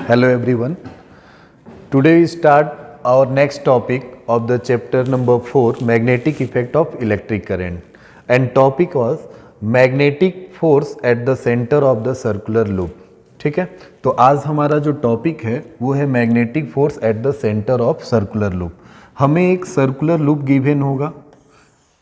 Hello everyone. Today we start our next topic of the chapter number 4, magnetic effect of electric current, and topic was magnetic force at the center of the circular loop. ठीक है, तो आज हमारा जो topic है वो है magnetic force at the centre of circular loop. हमें एक सर्कुलर लूप गिवन होगा।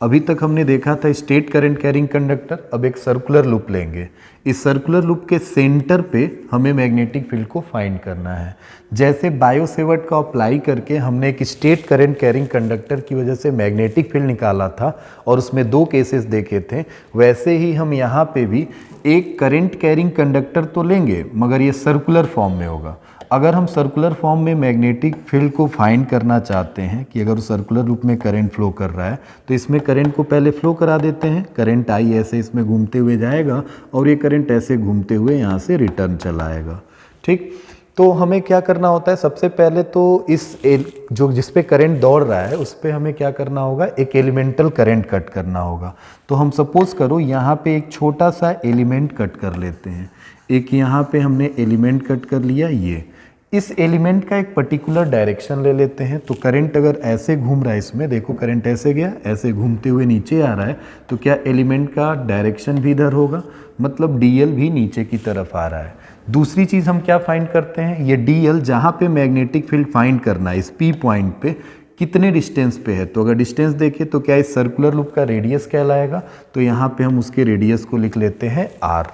अभी तक हमने देखा था स्ट्रेट करंट कैरिंग कंडक्टर, अब एक सर्कुलर लूप लेंगे। इस सर्कुलर लूप के सेंटर पे हमें मैग्नेटिक फील्ड को फाइंड करना है। जैसे बायोसेवर्ट का अप्लाई करके हमने एक स्ट्रेट करंट कैरिंग कंडक्टर की वजह से मैग्नेटिक फील्ड निकाला था और उसमें दो केसेस देखे थे, वैसे ही हम यहाँ पे भी एक करंट कैरिंग कंडक्टर तो लेंगे मगर ये सर्कुलर फॉर्म में होगा। अगर हम सर्कुलर फॉर्म में मैग्नेटिक फील्ड को फाइंड करना चाहते हैं कि अगर सर्कुलर लूप में करंट फ्लो कर रहा है तो इसमें करंट को पहले फ्लो करा देते हैं। करंट आई ऐसे इसमें घूमते हुए जाएगा और ये करंट ऐसे घूमते हुए यहाँ से रिटर्न चला आएगा। ठीक, तो हमें क्या करना होता है, सबसे पहले तो जो जिस पे करंट दौड़ रहा है उस पे हमें क्या करना होगा, एक एलिमेंटल करंट कट करना होगा। तो हम सपोज करो यहाँ पे एक छोटा सा एलिमेंट कट कर लेते हैं। एक यहाँ पे हमने एलिमेंट कट कर लिया, ये इस एलिमेंट का एक पर्टिकुलर डायरेक्शन ले लेते हैं। तो करंट अगर ऐसे घूम रहा है, इसमें देखो करंट ऐसे गया, ऐसे घूमते हुए नीचे आ रहा है, तो क्या एलिमेंट का डायरेक्शन भी इधर होगा, मतलब डीएल भी नीचे की तरफ आ रहा है। दूसरी चीज़ हम क्या फाइंड करते हैं, ये डीएल जहाँ पे मैग्नेटिक फील्ड फाइंड करना है इस पी पॉइंट पे कितने डिस्टेंस पे है। तो अगर डिस्टेंस देखें तो क्या इस सर्कुलर लूप का रेडियस कहलाएगा, तो यहाँ पे हम उसके रेडियस को लिख लेते हैं आर।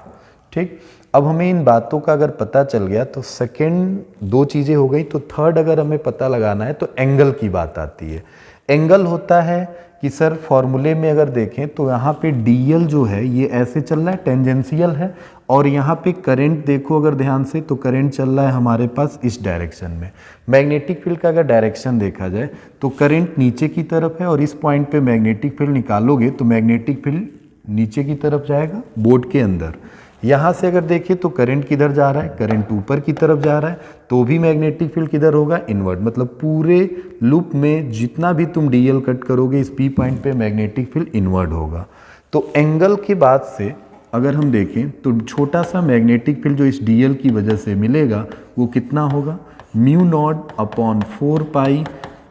ठीक, अब हमें इन बातों का अगर पता चल गया तो सेकेंड दो चीज़ें हो गई। तो थर्ड अगर हमें पता लगाना है तो एंगल की बात आती है। एंगल होता है कि सर फॉर्मूले में अगर देखें तो यहाँ पे डीएल जो है ये ऐसे चल रहा है, टेंजेंशियल है, और यहाँ पे करंट देखो अगर ध्यान से तो करंट चल रहा है हमारे पास इस डायरेक्शन में। मैग्नेटिक फील्ड का अगर डायरेक्शन देखा जाए तो करंट नीचे की तरफ है और इस पॉइंट पे मैग्नेटिक फील्ड निकालोगे तो मैग्नेटिक फील्ड नीचे की तरफ जाएगा बोर्ड के अंदर। यहाँ से अगर देखें तो करंट किधर जा रहा है, करंट ऊपर की तरफ जा रहा है, तो भी मैग्नेटिक फील्ड किधर होगा, इनवर्ट। मतलब पूरे लूप में जितना भी तुम डीएल कट करोगे इस पी पॉइंट पे मैग्नेटिक फील्ड इनवर्ट होगा। तो एंगल की बात से अगर हम देखें तो छोटा सा मैग्नेटिक फील्ड जो इस डीएल की वजह से मिलेगा वो कितना होगा, म्यू नॉट अपॉन 4 पाई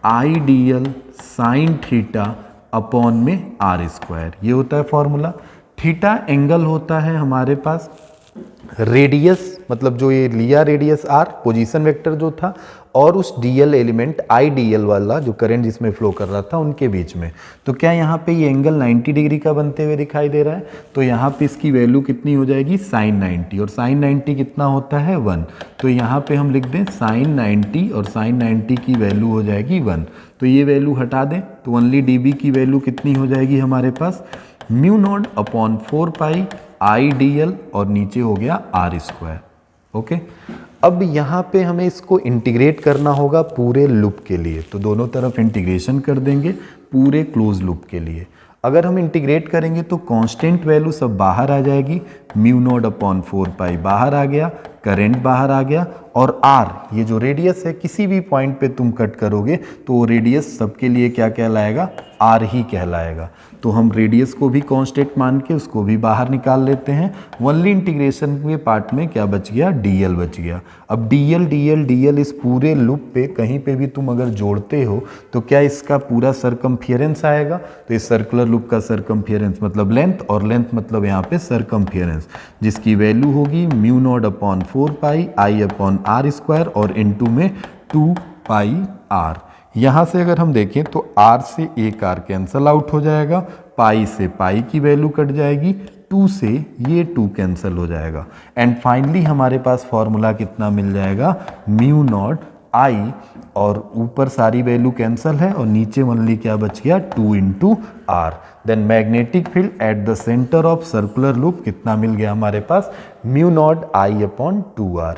आई डीएल साइन थीटा अपॉन में आर स्क्वायर, ये होता है फॉर्मूला। थीटा एंगल होता है हमारे पास रेडियस, मतलब जो ये लिया रेडियस आर, पोजीशन वेक्टर जो था, और उस डीएल एलिमेंट आई डीएल वाला जो करंट जिसमें फ्लो कर रहा था उनके बीच में। तो क्या यहाँ पे ये एंगल 90 डिग्री का बनते हुए दिखाई दे रहा है, तो यहाँ पे इसकी वैल्यू कितनी हो जाएगी, साइन 90, और साइन 90 कितना होता है 1। तो यहाँ पे हम लिख दें साइन 90 और साइन 90 की वैल्यू हो जाएगी 1। तो ये वैल्यू हटा दें तो ओनली डीबी की वैल्यू कितनी हो जाएगी हमारे पास, म्यू नॉट अपॉन 4 पाई आई डीएल और नीचे हो गया आर स्क्वायर। ओके, अब यहाँ पे हमें इसको इंटीग्रेट करना होगा पूरे लूप के लिए, तो दोनों तरफ इंटीग्रेशन कर देंगे पूरे क्लोज लूप के लिए। अगर हम इंटीग्रेट करेंगे तो कांस्टेंट वैल्यू सब बाहर आ जाएगी, म्यू नॉट अपॉन 4 पाई बाहर आ गया, करंट बाहर आ गया, और आर ये जो रेडियस है किसी भी पॉइंट पे तुम कट करोगे तो वो रेडियस सबके लिए क्या कहलाएगा, आर ही कहलाएगा। तो हम रेडियस को भी कांस्टेंट मान के उसको भी बाहर निकाल लेते हैं। ओनली इंटीग्रेशन के पार्ट में क्या बच गया, डीएल बच गया। अब डीएल डीएल डीएल इस पूरे लूप पे कहीं पे भी तुम अगर जोड़ते हो तो क्या इसका पूरा सरकमफियरेंस आएगा, तो इस सर्कुलर लूप का सरकमफियरेंस मतलब लेंथ, और लेंथ मतलब यहाँ पे सरकमफियरेंस, जिसकी वैल्यू होगी mu naught upon 4 pi I upon R square और इनटू में 2 पाई आर। यहाँ से अगर हम देखें तो r से एक r कैंसल आउट हो जाएगा, पाई से पाई की वैल्यू कट जाएगी, 2 से ये 2 कैंसल हो जाएगा, एंड फाइनली हमारे पास फॉर्मूला कितना मिल जाएगा, म्यू नॉट आई, और ऊपर सारी वैल्यू कैंसल है और नीचे ओनली क्या बच गया, 2 into R. Then magnetic field at the centre of circular loop कितना मिल गया हमारे पास, mu naught I upon 2r।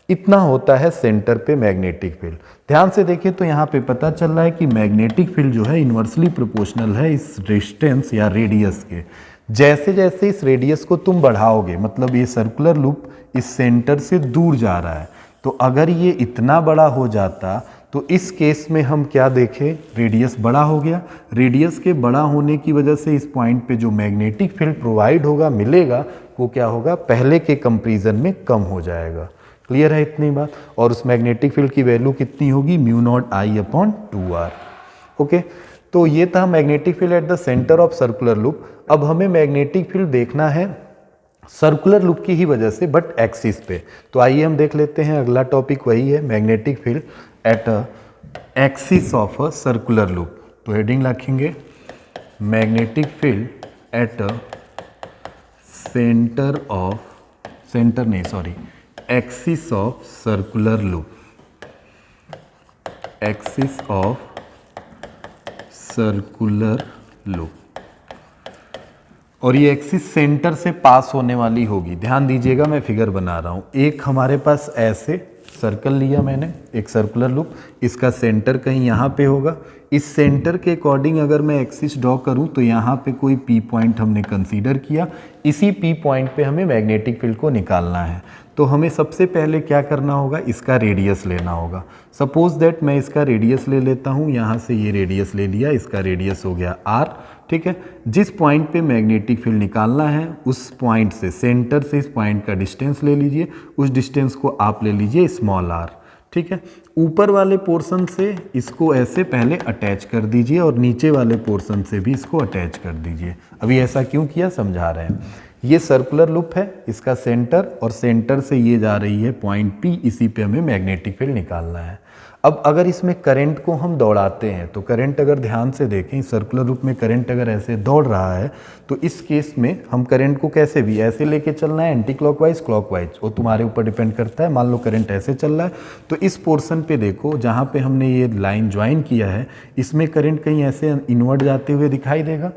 इतना होता है सेंटर पे मैग्नेटिक फील्ड। ध्यान से देखिए तो यहाँ पे पता चल रहा है कि मैग्नेटिक फील्ड जो है इन्वर्सली प्रोपोर्शनल है इस डिस्टेंस या रेडियस के। जैसे जैसे इस रेडियस को तुम बढ़ाओगे, मतलब ये सर्कुलर लूप इस सेंटर से दूर जा रहा है, तो अगर ये इतना बड़ा हो जाता तो इस केस में हम क्या देखें, रेडियस बड़ा हो गया। रेडियस के बड़ा होने की वजह से इस पॉइंट पे जो मैग्नेटिक फील्ड प्रोवाइड होगा मिलेगा वो क्या होगा, पहले के कंपैरिजन में कम हो जाएगा। क्लियर है इतनी बात। और उस मैग्नेटिक फील्ड की वैल्यू कितनी होगी, mu naught I upon 2r। Okay, तो ये था magnetic field at the centre of circular loop. अब हमें मैग्नेटिक फील्ड देखना है सर्कुलर लूप की ही वजह से, बट एक्सिस पे। तो आइए हम देख लेते हैं, अगला टॉपिक वही है, magnetic field at a axis of a circular loop. तो हेडिंग रखेंगे magnetic field at a axis of circular loop, axis of circular loop. और ये एक्सिस सेंटर से पास होने वाली होगी। ध्यान दीजिएगा, मैं फिगर बना रहा हूं। एक हमारे पास ऐसे सर्कल लिया मैंने, एक सर्कुलर लूप, इसका सेंटर कहीं यहाँ पे होगा। इस सेंटर के अकॉर्डिंग अगर मैं एक्सिस ड्रॉ करूं तो यहाँ पे कोई पी पॉइंट हमने कंसीडर किया। इसी पी पॉइंट पे हमें मैग्नेटिक फील्ड को निकालना है। तो हमें सबसे पहले क्या करना होगा, इसका रेडियस लेना होगा। सपोज दैट मैं इसका रेडियस ले लेता हूँ, यहाँ से ये रेडियस ले लिया, इसका रेडियस हो गया r। ठीक है, जिस पॉइंट पे मैग्नेटिक फील्ड निकालना है उस पॉइंट से, सेंटर से इस पॉइंट का डिस्टेंस ले लीजिए, उस डिस्टेंस को आप ले लीजिए स्मॉल r। ठीक है, ऊपर वाले पोर्शन से इसको ऐसे पहले अटैच कर दीजिए और नीचे वाले पोर्शन से भी इसको अटैच कर दीजिए। अभी ऐसा क्यों किया समझा रहे हैं। ये सर्कुलर लूप है, इसका सेंटर, और सेंटर से ये जा रही है पॉइंट P, इसी पे हमें मैग्नेटिक फील्ड निकालना है। अब अगर इसमें करंट को हम दौड़ाते हैं तो करंट अगर ध्यान से देखें, सर्कुलर लूप में करंट अगर ऐसे दौड़ रहा है तो इस केस में हम करंट को कैसे भी ऐसे लेके चलना है, एंटी क्लॉकवाइज क्लॉकवाइज, वो तुम्हारे ऊपर डिपेंड करता है। मान लो करंट ऐसे चल रहा है तो इस पोर्शन पे देखो जहाँ पे हमने ये लाइन ज्वाइन किया है, इसमें करंट कहीं ऐसे इनवर्ट जाते हुए दिखाई देगा।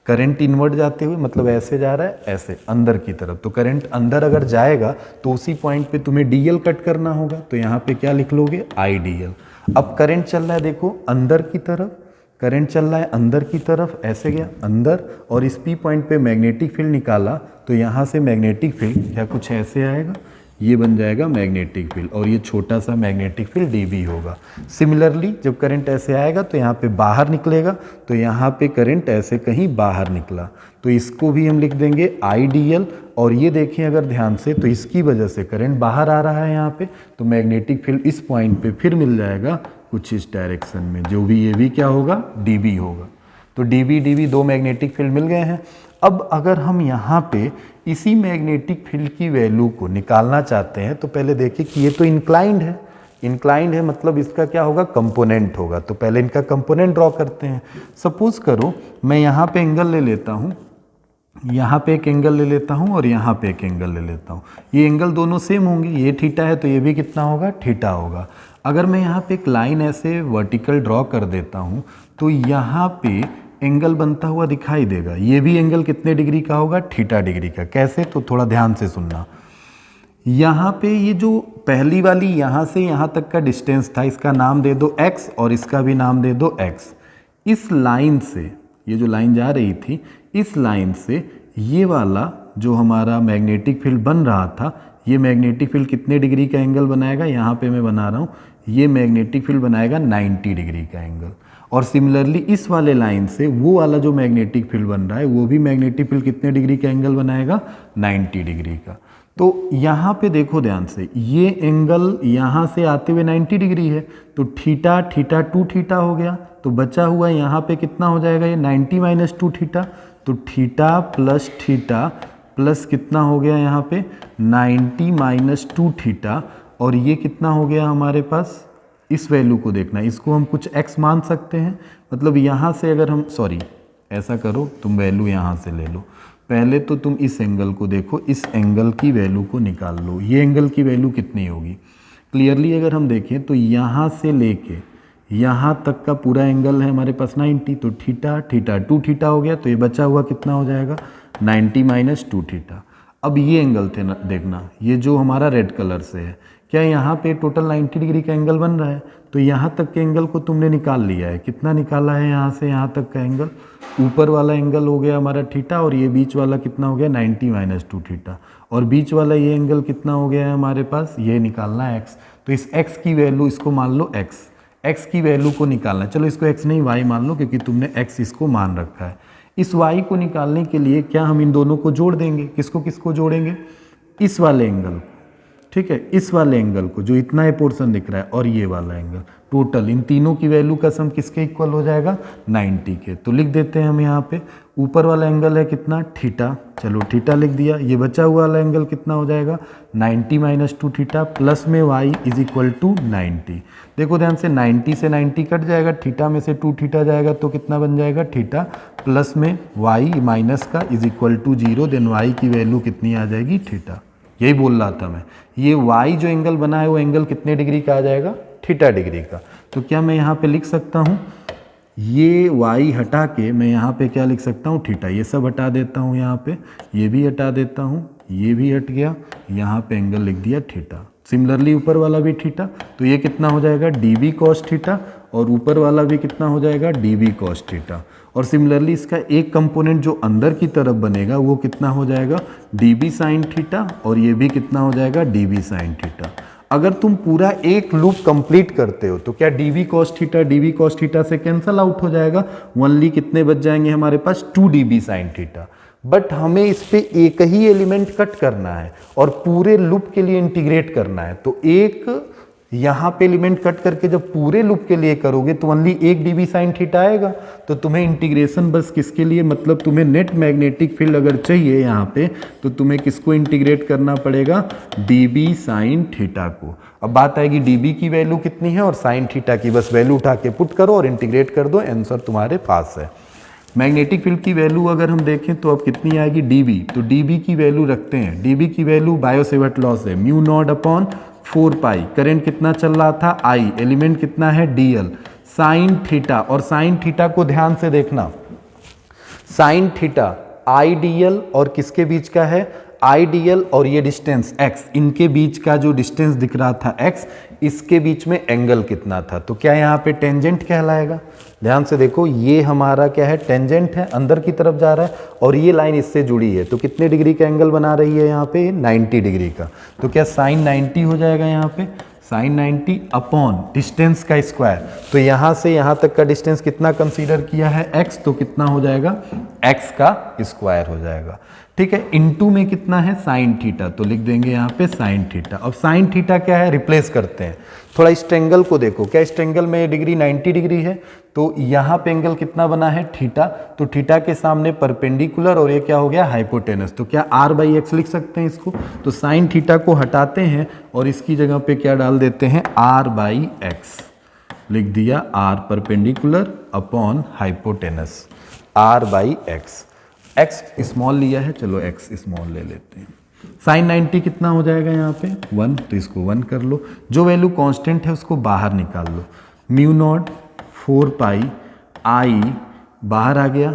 करंट इनवर्ट जाते हुए मतलब ऐसे जा रहा है, ऐसे अंदर की तरफ। तो करंट अंदर अगर जाएगा तो उसी पॉइंट पे तुम्हें डीएल कट करना होगा। तो यहाँ पे क्या लिख लोगे, आई डी एल। अब करंट चल रहा है देखो अंदर की तरफ, करंट चल रहा है अंदर की तरफ, ऐसे गया अंदर, और इस पी पॉइंट पे मैग्नेटिक फील्ड निकाला तो यहाँ से मैग्नेटिक फील्ड क्या कुछ ऐसे आएगा, ये बन जाएगा मैग्नेटिक फील्ड, और ये छोटा सा मैग्नेटिक फील्ड dB होगा। सिमिलरली जब करंट ऐसे आएगा तो यहाँ पे बाहर निकलेगा, तो यहाँ पे करंट ऐसे कहीं बाहर निकला तो इसको भी हम लिख देंगे IDL। और ये देखें अगर ध्यान से तो इसकी वजह से करंट बाहर आ रहा है यहाँ पे, तो मैग्नेटिक फील्ड इस पॉइंट पे फिर मिल जाएगा कुछ इस डायरेक्शन में, जो भी ये भी क्या होगा, dB होगा। तो dB दो मैग्नेटिक फील्ड मिल गए हैं। अब अगर हम यहाँ पे इसी मैग्नेटिक फील्ड की वैल्यू को निकालना चाहते हैं तो पहले देखिए कि ये तो इंक्लाइंड है, इंक्लाइंड है मतलब इसका क्या होगा, कंपोनेंट होगा। तो पहले इनका कंपोनेंट ड्रॉ करते हैं। सपोज करो मैं यहाँ पे एंगल ले लेता हूँ, यहाँ पे एक एंगल ले लेता हूँ और यहाँ पे एक एंगल ले लेता हूँ। ये एंगल दोनों सेम होंगे, ये थीटा है तो ये भी कितना होगा, थीटा होगा। अगर मैं यहाँ पे एक लाइन ऐसे वर्टिकल ड्रॉ कर देता हूँ तो यहाँ पे एंगल बनता हुआ दिखाई देगा। ये भी एंगल कितने डिग्री का होगा, थीटा डिग्री का। कैसे, तो थोड़ा ध्यान से सुनना। यहाँ पे ये जो पहली वाली यहाँ से यहाँ तक का डिस्टेंस था, इसका नाम दे दो x और इसका भी नाम दे दो x। इस लाइन से, ये जो लाइन जा रही थी, इस लाइन से ये वाला जो हमारा मैग्नेटिक फील्ड बन रहा था, ये मैग्नेटिक फील्ड कितने डिग्री का एंगल बनाएगा, यहाँ पे मैं बना रहा हूँ, ये मैग्नेटिक फील्ड बनाएगा 90 डिग्री का एंगल। और सिमिलरली इस वाले लाइन से वो वाला जो मैग्नेटिक फील्ड बन रहा है वो भी मैग्नेटिक फील्ड कितने डिग्री का एंगल बनाएगा, 90 डिग्री का। तो यहाँ पे देखो ध्यान से, ये एंगल यहाँ से आते हुए 90 डिग्री है, तो थीटा थीटा 2 थीटा हो गया। तो बचा हुआ यहाँ पे कितना हो जाएगा, ये 90 माइनस 2 थीटा। तो थीटा प्लस थीटा प्लस कितना हो गया यहाँ पे 90 माइनस 2 थीटा, और ये कितना हो गया हमारे पास, इस वैल्यू को देखना, इसको हम कुछ x मान सकते हैं। मतलब यहाँ से अगर हम, सॉरी ऐसा करो, तुम वैल्यू यहाँ से ले लो। पहले तो तुम इस एंगल को देखो, इस एंगल की वैल्यू को निकाल लो। ये एंगल की वैल्यू कितनी होगी, क्लियरली अगर हम देखें तो यहाँ से लेके यहाँ तक का पूरा एंगल है हमारे पास 90। तो थीटा थीटा 2 थीटा हो गया, तो ये बचा हुआ कितना हो जाएगा, 90 माइनस 2 थीटा। अब ये एंगल थे ना, देखना ये जो हमारा रेड कलर से है, क्या यहाँ पे टोटल 90 डिग्री का एंगल बन रहा है। तो यहाँ तक के एंगल को तुमने निकाल लिया है। कितना निकाला है, यहाँ से यहाँ तक का एंगल, ऊपर वाला एंगल हो गया हमारा थीटा, और ये बीच वाला कितना हो गया 90 माइनस 2 थीटा, और बीच वाला ये एंगल कितना हो गया है हमारे पास, ये निकालना है x। तो इस x की वैल्यू, इसको मान लो x की वैल्यू को निकालना है। चलो इसको x नहीं y मान लो, क्योंकि तुमने x इसको मान रखा है। इस y को निकालने के लिए क्या हम इन दोनों को जोड़ देंगे, किसको किसको जोड़ेंगे, इस वाले एंगल, ठीक है, इस वाले एंगल को जो इतना ये पोर्शन दिख रहा है और ये वाला एंगल, टोटल इन तीनों की वैल्यू का सम किसके इक्वल हो जाएगा 90 के। तो लिख देते हैं हम यहाँ पे ऊपर वाला एंगल है कितना थीटा, चलो थीटा लिख दिया। ये बचा हुआ वाला एंगल कितना हो जाएगा 90 माइनस 2 थीटा प्लस में y इज इक्वल टू 90। देखो ध्यान से 90 से 90 कट जाएगा, थीटा में से 2 थीटा जाएगा तो कितना बन जाएगा थीटा प्लस में y माइनस का is equal to 0, then y की वैल्यू कितनी आ जाएगी थीटा। यही बोल रहा था मैं, ये y जो एंगल बना है वो एंगल कितने डिग्री का आ जाएगा थीटा डिग्री का। तो क्या मैं यहाँ पे लिख सकता हूँ ये y हटा के मैं यहाँ पे क्या लिख सकता हूँ थीटा, ये सब हटा देता हूँ, यहाँ पे ये भी हटा देता हूँ, ये भी हट गया, यहाँ पे एंगल लिख दिया थीटा। सिमिलरली ऊपर वाला भी थीटा, तो ये कितना हो जाएगा db cos थीटा और ऊपर वाला भी कितना हो जाएगा db cos थीटा। और सिमिलरली इसका एक कंपोनेंट जो अंदर की तरफ बनेगा वो कितना हो जाएगा db sin थीटा और ये भी कितना हो जाएगा db sin थीटा। अगर तुम पूरा एक लूप कंप्लीट करते हो तो क्या db cos थीटा से कैंसल आउट हो जाएगा, ओनली कितने बच जाएंगे हमारे पास 2 db sin थीटा। बट हमें इस पे एक ही एलिमेंट कट करना है और पूरे लूप के लिए इंटीग्रेट करना है, तो एक यहाँ पे एलिमेंट कट करके जब पूरे लूप के लिए करोगे तो ओनली 1 dB sin थीटा आएगा। तो तुम्हें इंटीग्रेशन बस किसके लिए, मतलब तुम्हें नेट मैग्नेटिक फील्ड अगर चाहिए यहाँ पे तो तुम्हें किसको इंटीग्रेट करना पड़ेगा dB sin थीटा को। अब बात आएगी dB की वैल्यू कितनी है और sin थीटा की, बस वैल्यू उठा के पुट करो और इंटीग्रेट कर दो, आंसर तुम्हारे पास है। मैग्नेटिक फील्ड की वैल्यू अगर हम देखें तो अब कितनी आएगी dB, तो dB की वैल्यू रखते हैं, dB की वैल्यू बायो-सेवर्ट लॉ से म्यू नॉट अपॉन 4 पाई, करंट कितना चल रहा था I, एलिमेंट कितना है dl, साइन थीटा, और साइन थीटा को ध्यान से देखना, साइन थीटा आई dl और किसके बीच का है आई dl और ये डिस्टेंस x, इनके बीच का जो डिस्टेंस दिख रहा था x, इसके बीच में एंगल कितना था, तो क्या यहाँ पे टेंजेंट कहलाएगा। ध्यान से देखो ये हमारा क्या है टेंजेंट है, अंदर की तरफ जा रहा है और ये लाइन इससे जुड़ी है, तो कितने डिग्री का एंगल बना रही है यहाँ पे 90 डिग्री का। तो क्या साइन 90 हो जाएगा यहाँ पे, साइन 90 अपॉन डिस्टेंस का स्क्वायर, तो यहाँ से यहाँ तक का डिस्टेंस कितना कंसीडर किया है x, तो कितना हो जाएगा x का स्क्वायर हो जाएगा। ठीक है, इनटू में कितना है साइन थीटा, तो लिख देंगे यहाँ पे साइन थीटा। अब साइन थीटा क्या है, रिप्लेस करते हैं। थोड़ा इस ट्रेंगल को देखो, क्या इस ट्रेंगल में ये डिग्री 90 डिग्री है, तो यहाँ पे एंगल कितना बना है थीटा, तो थीटा के सामने परपेंडिकुलर और ये क्या हो गया हाइपोटेनस, तो क्या r बाई एक्स लिख सकते हैं इसको। तो साइन थीटा को हटाते हैं और इसकी जगह पे क्या डाल देते हैं r बाई एक्स, लिख दिया r perpendicular upon hypotenuse r by x. x small लिया है, चलो x स्मॉल ले लेते हैं। साइन 90 कितना हो जाएगा यहाँ पे 1, तो इसको 1 कर लो, जो वैल्यू कांस्टेंट है उसको बाहर निकाल लो, म्यू नॉट 4 पाई आई बाहर आ गया,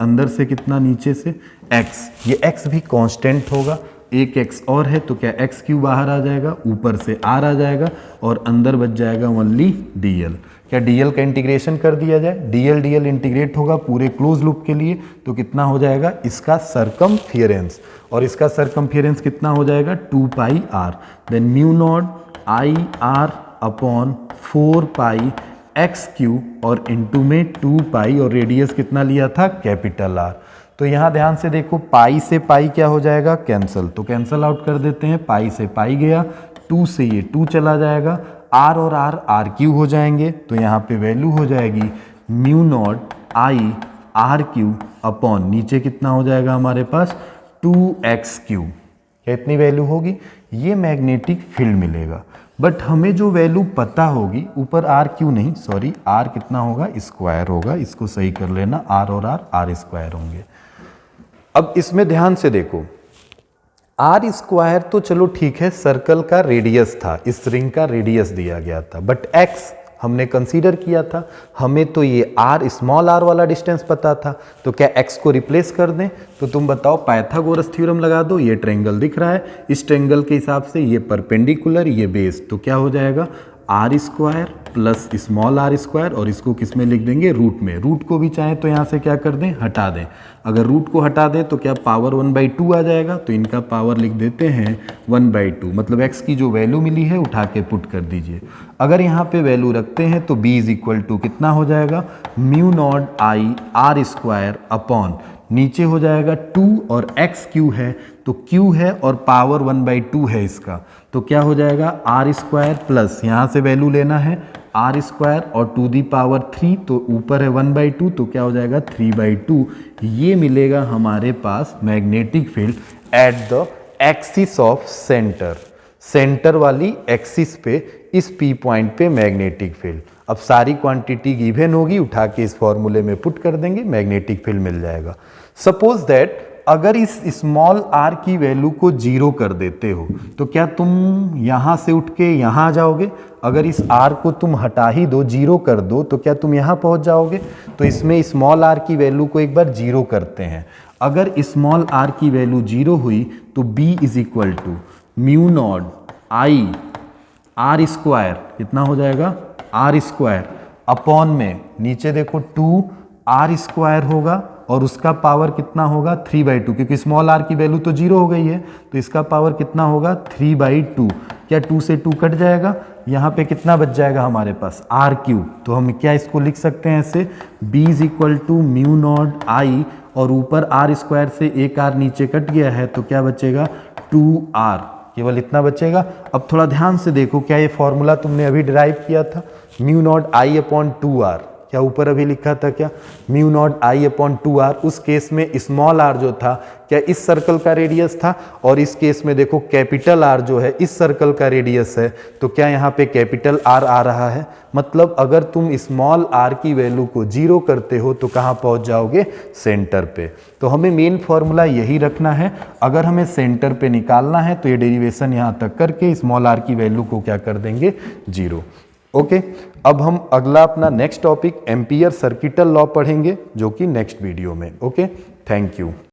अंदर से कितना नीचे से x, ये x भी कांस्टेंट होगा, एक x और है तो क्या x क्यू बाहर आ जाएगा, ऊपर से r आ जाएगा और अंदर बच जाएगा ओनली dl। क्या dl का इंटीग्रेशन कर दिया जाए, dl dl इंटीग्रेट होगा पूरे क्लोज लूप के लिए, तो कितना हो जाएगा इसका सरकमफियरेंस, और इसका सरकमफियरेंस कितना हो जाएगा 2 पाई r, then mu naught I are upon 4 pi x Q और इनटू में 2 पाई और रेडियस कितना लिया था कैपिटल R। तो यहाँ ध्यान से देखो पाई से पाई क्या हो जाएगा कैंसल, तो कैंसल आउट कर देते हैं, पाई से पाई गया, 2 से ये 2 चला जाएगा, R और R आर क्यू हो जाएंगे, तो यहाँ पे वैल्यू हो जाएगी mu naught I are Q upon नीचे कितना हो जाएगा हमारे पास 2x क्यू, क्या इतनी वैल्यू होगी, ये मैग्नेटिक फील्ड मिलेगा। बट हमें जो वैल्यू पता होगी ऊपर आर क्यू नहीं, सॉरी आर कितना होगा स्क्वायर होगा, इसको सही कर लेना, आर और आर स्क्वायर होंगे। अब इसमें ध्यान से देखो आर स्क्वायर तो चलो ठीक है सर्कल का रेडियस था, इस रिंग का रेडियस दिया गया था, बट एक्स हमने कंसीडर किया था, हमें तो ये आर स्मॉल आर वाला डिस्टेंस पता था, तो क्या एक्स को रिप्लेस कर दें, तो तुम बताओ पाइथागोरस थ्योरम लगा दो, ये ट्रायंगल दिख रहा है, इस ट्रायंगल के हिसाब से ये परपेंडिकुलर ये बेस, तो क्या हो जाएगा R square plus small R square, और इसको किस में लिख देंगे रूट में, रूट को भी चाहे तो यहाँ से क्या कर दें हटा दें, अगर रूट को हटा दें तो क्या पावर 1/2 आ जाएगा, तो इनका पावर लिख देते हैं 1/2, मतलब x की जो वैल्यू मिली है उठा के पुट कर दीजिए। अगर यहाँ पे वैल्यू रखते हैं तो B इज इक्वल टू कितना हो जाएगा, mu naught I R square upon नीचे हो जाएगा 2 और x क्यू है तो q है और पावर 1/2 है इसका, तो क्या हो जाएगा आर स्क्वायर प्लस यहाँ से वैल्यू लेना है आर स्क्वायर और टू दी पावर 3 तो ऊपर है 1/2 तो क्या हो जाएगा 3/2। ये मिलेगा हमारे पास magnetic field at the axis of centre, centre वाली एक्सिस पे इस P पॉइंट पे मैग्नेटिक फील्ड। अब सारी क्वांटिटी गिवन होगी, उठा के इस फॉर्मूले में पुट कर देंगे, मैग्नेटिक फील्ड मिल जाएगा। सपोज दैट अगर इस स्मॉल r की वैल्यू को 0 कर देते हो तो क्या तुम यहाँ से उठ के यहाँ आ जाओगे? अगर इस r को तुम हटा ही दो, 0 कर दो, तो क्या तुम यहाँ पहुँच जाओगे? तो इसमें स्मॉल r की वैल्यू को एक बार 0 करते हैं। अगर स्मॉल r की वैल्यू 0 हुई तो b is equal to mu naught I R square कितना हो जाएगा आर स्क्वायर अपॉन में नीचे देखो 2 आर स्क्वायर होगा और उसका पावर कितना होगा 3/2, क्योंकि स्मॉल r की वैल्यू तो 0 हो गई है तो इसका पावर कितना होगा 3/2। क्या 2 से 2 कट जाएगा, यहाँ पे कितना बच जाएगा हमारे पास आर क्यूब। तो हम क्या इसको लिख सकते हैं ऐसे, b is equal to mu naught I और ऊपर आर स्क्वायर से एक r नीचे कट गया है तो क्या बचेगा 2r, केवल इतना बचेगा। अब थोड़ा ध्यान से देखो, क्या ये फॉर्मूला तुमने अभी डिराइव किया था, mu naught I upon 2r, क्या ऊपर अभी लिखा था क्या mu naught I upon 2r। उस केस में स्मॉल r जो था क्या इस सर्कल का रेडियस था, और इस केस में देखो कैपिटल R जो है इस सर्कल का रेडियस है, तो क्या यहाँ पे कैपिटल R आ रहा है। मतलब अगर तुम स्मॉल r की वैल्यू को 0 करते हो तो कहाँ पहुँच जाओगे, सेंटर पे। तो हमें मेन फॉर्मूला यही रखना है, अगर हमें सेंटर पे निकालना है तो ये डेरिवेशन यहाँ तक करके स्मॉल r की वैल्यू को क्या कर देंगे 0। ओके, अब हम अगला अपना next topic ampere circuital law पढ़ेंगे जो कि नेक्स्ट वीडियो में। Okay, thank you.